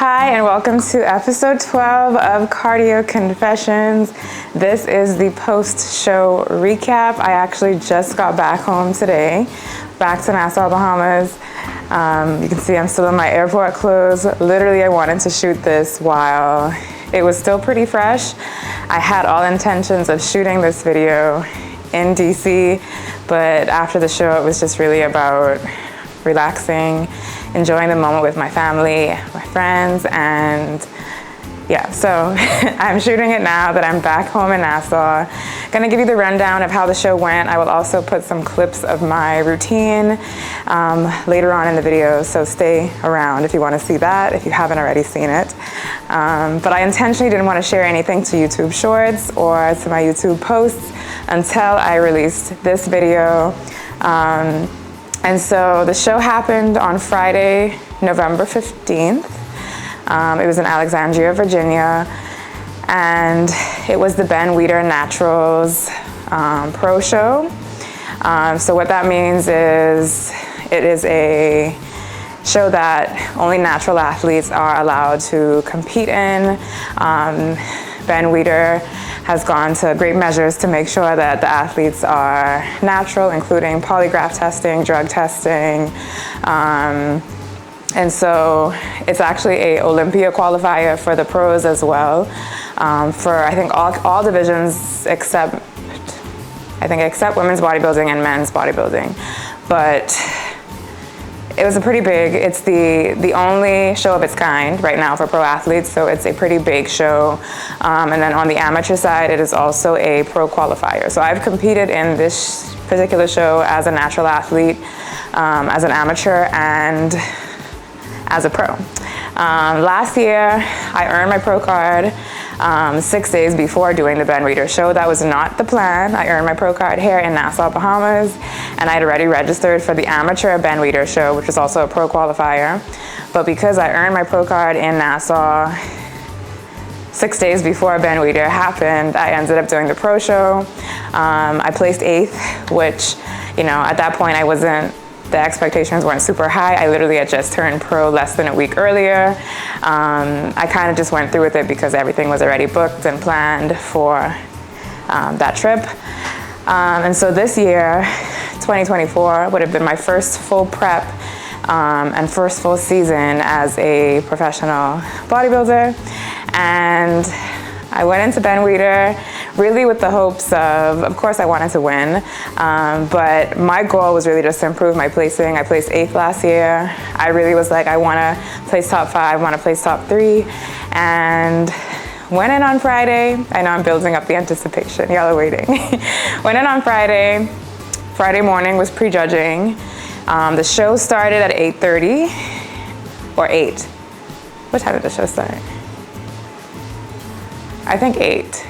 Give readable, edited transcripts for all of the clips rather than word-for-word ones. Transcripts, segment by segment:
Hi, and welcome to episode 12 of Cardio Confessions. This is the post-show recap. I actually just got back home today, back to Nassau, Bahamas. You can see I'm still in my airport clothes. Literally, I wanted to shoot this while it was still pretty fresh. I had all intentions of shooting this video in DC, but after the show, it was just really about relaxing, enjoying the moment with my family, my friends, and yeah, so I'm shooting it now that I'm back home in Nassau. Gonna give you the rundown of how the show went. I will also put some clips of my routine later on in the video, so stay around if you wanna see that, if you haven't already seen it. But I intentionally didn't wanna share anything to YouTube Shorts or to my YouTube posts until I released this video. And so the show happened on Friday, November 15th. It was in Alexandria, Virginia, and it was the Ben Weider Naturals Pro Show. So what that means is it is a show that only natural athletes are allowed to compete in. Ben Weider has gone to great measures to make sure that the athletes are natural, including polygraph testing, drug testing. And so it's actually a Olympia qualifier for the pros as well, for I think all divisions except women's bodybuilding and men's bodybuilding. But it was a pretty big, it's the only show of its kind right now for pro athletes, so it's a pretty big show. And then on the amateur side, it is also a pro qualifier. So I've competed in this particular show as a natural athlete, as an amateur, and as a pro. Last year, I earned my pro card 6 days before doing the Ben Weider show. That was not the plan. I earned my pro card here in Nassau, Bahamas, and I'd already registered for the amateur Ben Weider show, which was also a pro qualifier. But because I earned my pro card in Nassau 6 days before Ben Weider happened, I ended up doing the pro show. I placed 8th, which, at that point the expectations weren't super high. I literally had just turned pro less than a week earlier. I kind of just went through with it because everything was already booked and planned for that trip. And so this year, 2024, would have been my first full prep and first full season as a professional bodybuilder. And I went into Ben Weider really with the hopes of course I wanted to win, but my goal was really just to improve my placing. I placed 8th last year. I really was like, I want to place top 5, want to place top 3, and went in on Friday. I know I'm building up the anticipation, y'all are waiting. Went in on Friday. Friday morning was prejudging. The show started at 8:30 or 8. What time did the show start? I think 8.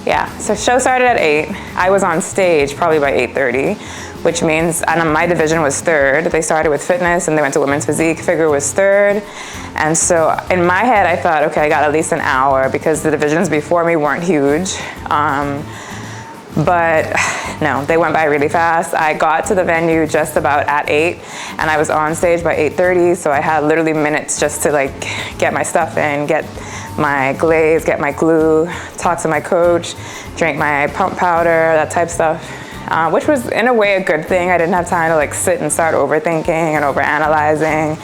Yeah, so show started at 8. I was on stage probably by 8:30, which means my division was 3rd. They started with fitness and they went to women's physique. Figure was 3rd. And so in my head, I thought, okay, I got at least an hour because the divisions before me weren't huge. But no, they went by really fast. I got to the venue just about at 8 and I was on stage by 8:30. So I had literally minutes just to get my stuff in, get my glaze, get my glue, talk to my coach, drink my pump powder, that type of stuff, which was in a way a good thing. I didn't have time to sit and start overthinking and overanalyzing.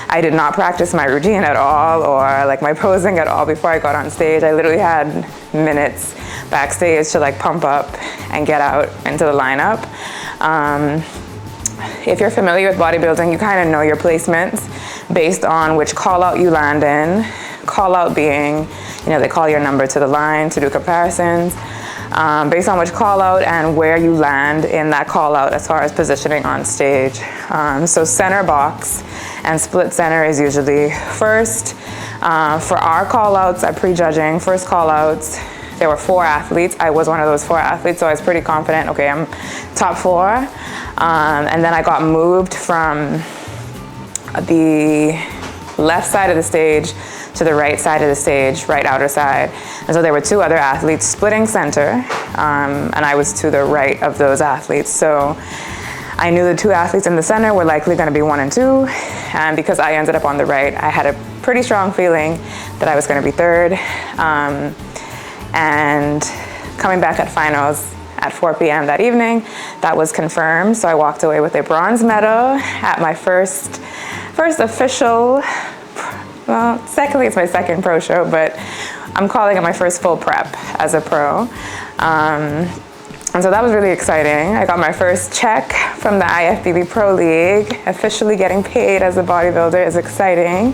I did not practice my routine at all or my posing at all before I got on stage. I literally had minutes backstage to pump up and get out into the lineup. If you're familiar with bodybuilding, you kind of know your placements based on which call out you land in. Call out being, they call your number to the line to do comparisons, based on which call out and where you land in that call out as far as positioning on stage. So center box and split center is usually first. For our call outs at prejudging, first call outs, there were 4 athletes. I was one of those 4 athletes, so I was pretty confident, okay, I'm top 4. And then I got moved from the left side of the stage to the right side of the stage, right outer side. And so there were 2 other athletes splitting center, and I was to the right of those athletes. So I knew the two athletes in the center were likely going to be 1 and 2, and because I ended up on the right, I had a pretty strong feeling that I was going to be third. And coming back at finals at 4 p.m. that evening, that was confirmed. So I walked away with a bronze medal at my first official, well, secondly, it's my second pro show, but I'm calling it my first full prep as a pro. And so that was really exciting. I got my first check from the IFBB Pro League. Officially getting paid as a bodybuilder is exciting.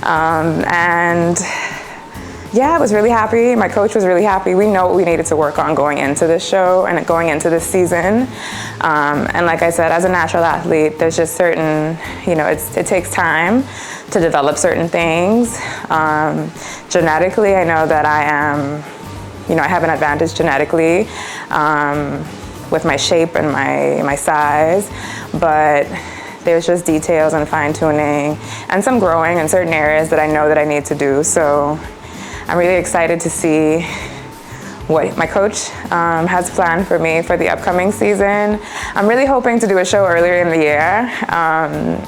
And yeah, I was really happy. My coach was really happy. We know what we needed to work on going into this show and going into this season. And like I said, as a natural athlete, there's just certain, it takes time to develop certain things. Genetically, I know that I am, I have an advantage genetically with my shape and my size, but there's just details and fine tuning and some growing in certain areas that I know that I need to do. So I'm really excited to see what my coach has planned for me for the upcoming season. I'm really hoping to do a show earlier in the year,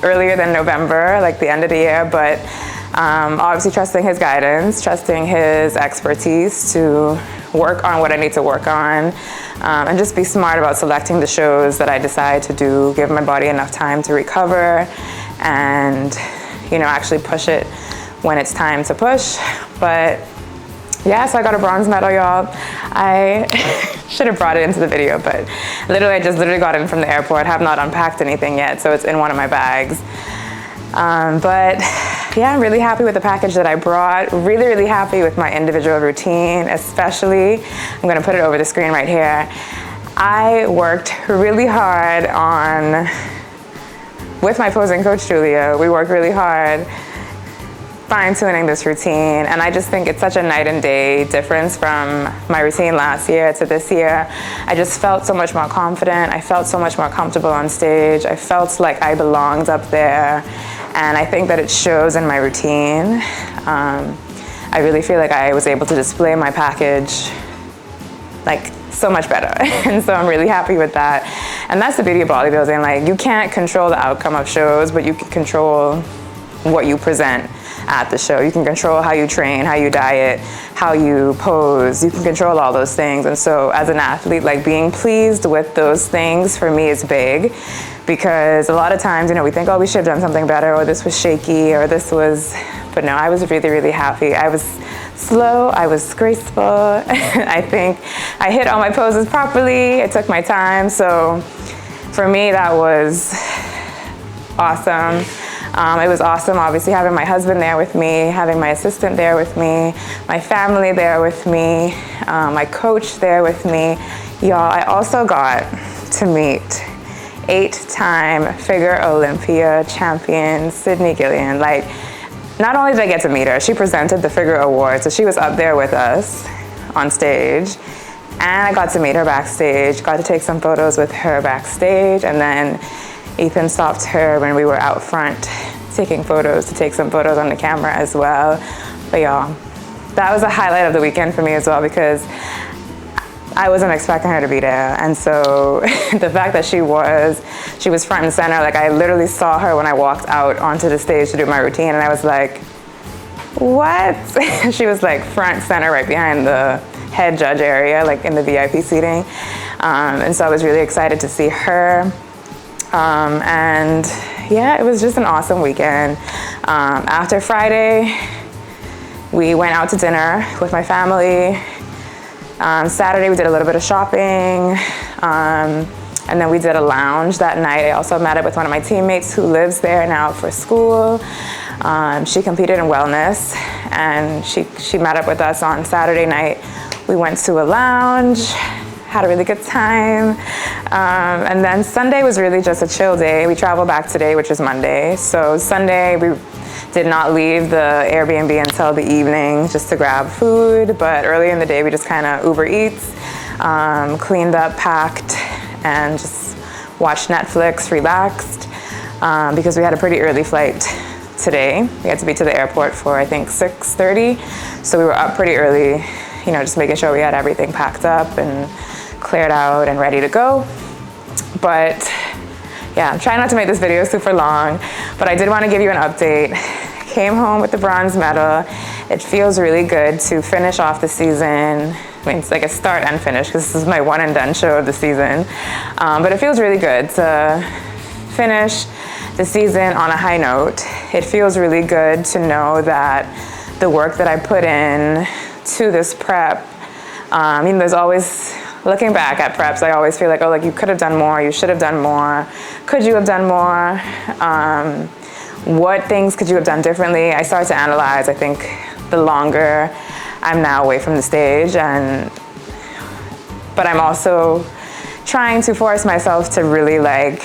earlier than November, like the end of the year, but obviously trusting his guidance, trusting his expertise to work on what I need to work on, and just be smart about selecting the shows that I decide to do, give my body enough time to recover, and actually push it when it's time to push. But yeah, so I got a bronze medal, y'all. I should have brought it into the video, but I just got it from the airport, have not unpacked anything yet, so it's in one of my bags. But yeah, I'm really happy with the package that I brought. Really, really happy with my individual routine, especially, I'm gonna put it over the screen right here. I worked really hard with my posing coach, Julia, we worked really hard fine-tuning this routine, and I just think it's such a night and day difference from my routine last year to this year. I just felt so much more confident. I felt so much more comfortable on stage. I felt like I belonged up there, and I think that it shows in my routine. I really feel like I was able to display my package like so much better, and so I'm really happy with that. And that's the beauty of bodybuilding. Like, you can't control the outcome of shows, but you can control what you present at the show. You can control how you train, how you diet, how you pose. You can control all those things. And so as an athlete, like, being pleased with those things for me is big, because a lot of times, we think, oh, we should have done something better, or this was shaky, or this was, but no, I was really, really happy. I was slow, I was graceful. I think I hit all my poses properly. It took my time. So for me, that was awesome. It was awesome, obviously, having my husband there with me, having my assistant there with me, my family there with me, my coach there with me. Y'all, I also got to meet 8-time figure Olympia champion Sydney Gillian. Like, not only did I get to meet her, she presented the figure award, so she was up there with us on stage, and I got to meet her backstage, got to take some photos with her backstage, and then Ethan stopped her when we were out front taking photos to take some photos on the camera as well. But y'all, that was a highlight of the weekend for me as well, because I wasn't expecting her to be there. And so the fact that she was front and center, like, I literally saw her when I walked out onto the stage to do my routine, and I was like, what? She was like front center right behind the head judge area, like in the VIP seating. And so I was really excited to see her. And yeah, it was just an awesome weekend. After Friday, we went out to dinner with my family. Saturday, we did a little bit of shopping. And then we did a lounge that night. I also met up with one of my teammates who lives there now for school. She competed in wellness, and she met up with us on Saturday night. We went to a lounge, had a really good time. And then Sunday was really just a chill day. We traveled back today, which is Monday. So Sunday, we did not leave the Airbnb until the evening just to grab food. But early in the day, we just kind of Uber Eats, cleaned up, packed, and just watched Netflix, relaxed, because we had a pretty early flight today. We had to be to the airport for, I think, 6:30. So we were up pretty early, just making sure we had everything packed up and cleared out and ready to go. But yeah, I'm trying not to make this video super long, but I did want to give you an update. Came home with the bronze medal. It feels really good to finish off the season. I mean, it's like a start and finish because this is my one and done show of the season. But it feels really good to finish the season on a high note. It feels really good to know that the work that I put in to this prep, there's always, looking back at preps, I always feel like, oh, like you could have done more, you should have done more, could you have done more? What things could you have done differently? I started to analyze, I think, the longer I'm now away from the stage, but I'm also trying to force myself to really like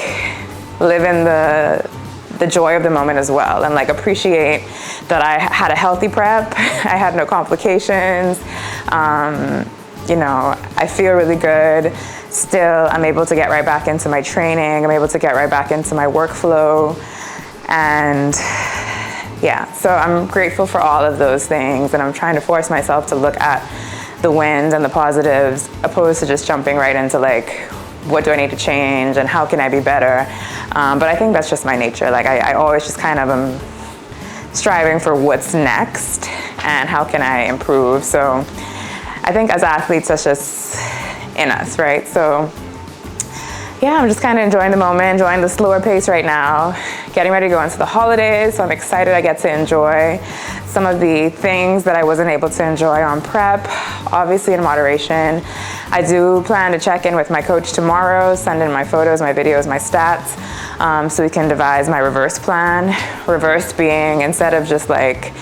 live in the joy of the moment as well, and like appreciate that I had a healthy prep. I had no complications. I feel really good. Still, I'm able to get right back into my training. I'm able to get right back into my workflow. And yeah, so I'm grateful for all of those things, and I'm trying to force myself to look at the wins and the positives, opposed to just jumping right into like, what do I need to change and how can I be better? But I think that's just my nature. Like I always just kind of am striving for what's next and how can I improve. So I think as athletes, that's just in us, right? So yeah, I'm just kind of enjoying the moment, enjoying the slower pace right now, getting ready to go into the holidays. So I'm excited I get to enjoy some of the things that I wasn't able to enjoy on prep, obviously in moderation. I do plan to check in with my coach tomorrow, send in my photos, my videos, my stats, so we can devise my reverse plan. Reverse being, instead of just like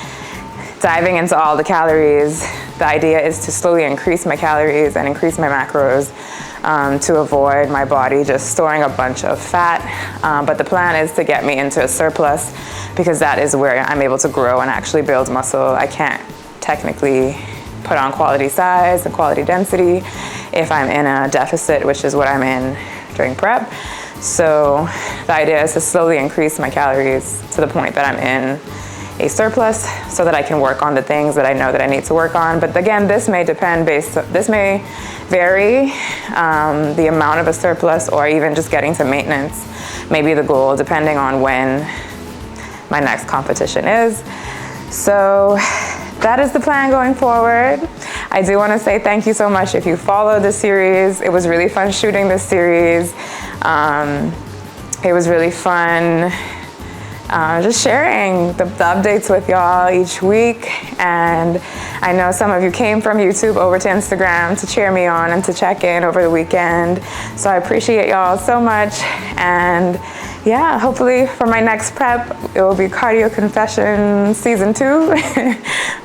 diving into all the calories, the idea is to slowly increase my calories and increase my macros to avoid my body just storing a bunch of fat. But the plan is to get me into a surplus, because that is where I'm able to grow and actually build muscle. I can't technically put on quality size and quality density if I'm in a deficit, which is what I'm in during prep. So the idea is to slowly increase my calories to the point that I'm in a surplus, so that I can work on the things that I know that I need to work on. But again, this may vary, the amount of a surplus, or even just getting to maintenance may be the goal, depending on when my next competition is. So that is the plan going forward. I do want to say thank you so much if you followed the series. It was really fun shooting this series. It was really fun just sharing the updates with y'all each week. And I know some of you came from YouTube over to Instagram to cheer me on and to check in over the weekend. So I appreciate y'all so much. And yeah, hopefully for my next prep, it will be Cardio Confession Season 2.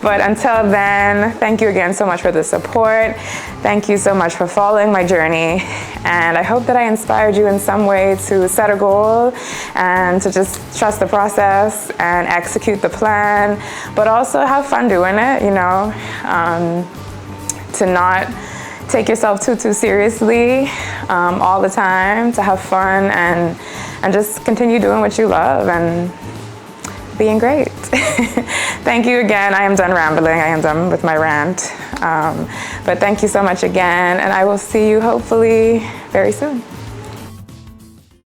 But until then, thank you again so much for the support. Thank you so much for following my journey. And I hope that I inspired you in some way to set a goal and to just trust the process and execute the plan, but also have fun doing it, to not take yourself too seriously all the time, to have fun and just continue doing what you love and being great. Thank you again. I am done rambling. I am done with my rant. But thank you so much again, and I will see you hopefully very soon.